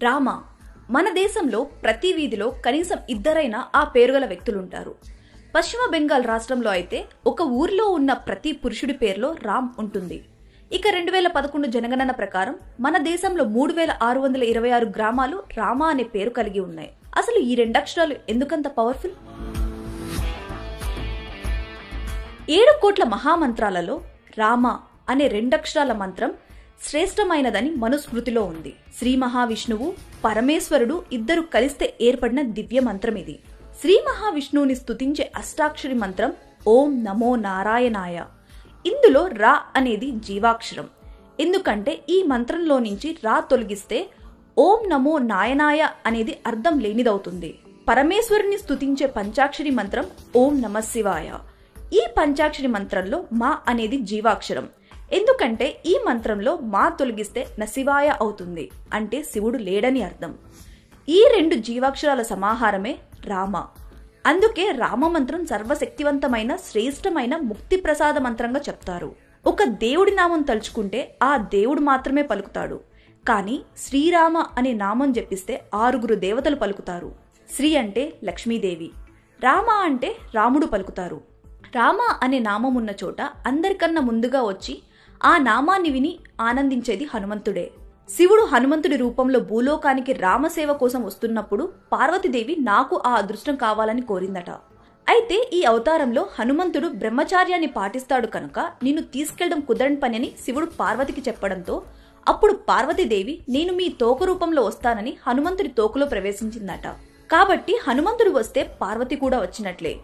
రామ. మన దేశంలో ప్రతి వీధిలో కనీసం ఇద్దరైనా ఆ పేరుగల వ్యక్తులుంటారు. పశ్చిమ బెంగాల్ రాష్ట్రంలో అయితే ఒక ఊర్లో ఉన్న ప్రతి పురుషుడి పేరులో రామ్ ఉంటుంది. ఇక 2011 జనగణన ప్రకారం మన దేశంలో 3626 గ్రామాలు రామ అనే పేరు కలిగి ఉన్నాయి. అసలు ఈ రెండక్షరాలు ఎందుకంత పవర్ఫుల్? 7 కోట్ల మహామంత్రాలలో రామ అనే రెండక్షరాల మంత్రం శ్రేష్టమైనదని మనుస్మృతిలో ఉంది. శ్రీ మహావిష్ణువు, పరమేశ్వరుడు ఇద్దరు కలిస్తే ఏర్పడిన దివ్య మంత్రం ఇది. శ్రీ మహావిష్ణువుని స్తుతించే అష్టాక్షరి మంత్రం ఓం నమో నారాయణాయ. ఇందులో రా అనేది జీవాక్షరం. ఎందుకంటే ఈ మంత్రంలో నుంచి రా తొలగిస్తే ఓం నమో నాయనాయ అనేది అర్థం లేనిదవుతుంది. పరమేశ్వరుని స్తుతించే పంచాక్షరి మంత్రం ఓం నమ శివాయ. ఈ పంచాక్షరి మంత్రంలో మా అనేది జీవాక్షరం. ఎందుకంటే ఈ మంత్రంలో మా తొలగిస్తే నశివాయ అవుతుంది, అంటే శివుడు లేడని అర్థం. ఈ 2 జీవాక్షరాల సమాహారమే రామ. అందుకే రామ మంత్రం సర్వశక్తివంతమైన శ్రేష్టమైన ముక్తి ప్రసాద మంత్రంగా చెప్తారు. ఒక దేవుడి నామం తలుచుకుంటే ఆ దేవుడు మాత్రమే పలుకుతాడు. కానీ శ్రీరామ అనే నామం జపిస్తే 6 దేవతలు పలుకుతారు. శ్రీ అంటే లక్ష్మీదేవి, రామ అంటే రాముడు పలుకుతారు. రామ అనే నామం ఉన్న చోట అందరికన్నా ముందుగా వచ్చి ఆ నామాన్ని విని ఆనందించేది హనుమంతుడే. శివుడు హనుమంతుడి రూపంలో భూలోకానికి రామసేవ కోసం వస్తున్నప్పుడు పార్వతీదేవి నాకు ఆ అదృష్టం కావాలని కోరిందట. అయితే ఈ అవతారంలో హనుమంతుడు బ్రహ్మచార్యాన్ని పాటిస్తాడు కనుక నిన్ను తీసుకెళ్లడం కుదరని పని అని శివుడు పార్వతికి చెప్పడంతో అప్పుడు పార్వతీదేవి నేను మీ తోక రూపంలో వస్తానని హనుమంతుడి తోకలో ప్రవేశించిందట. కాబట్టి హనుమంతుడు వస్తే పార్వతి కూడా వచ్చినట్లే.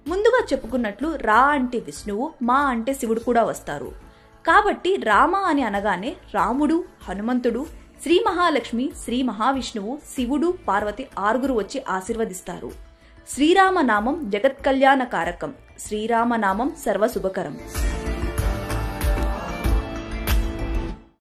ముందుగా చెప్పుకున్నట్లు రా అంటే విష్ణువు, మా అంటే శివుడు కూడా వస్తారు. కాబట్టి రామ అని అనగానే రాముడు, హనుమంతుడు, శ్రీ మహాలక్ష్మి, శ్రీ మహావిష్ణువు, శివుడు, పార్వతి 6 వచ్చి ఆశీర్వదిస్తారు. శ్రీరామనామం జగత్కళ్యాణ కారకం, శ్రీరామనామం సర్వశుభకరం.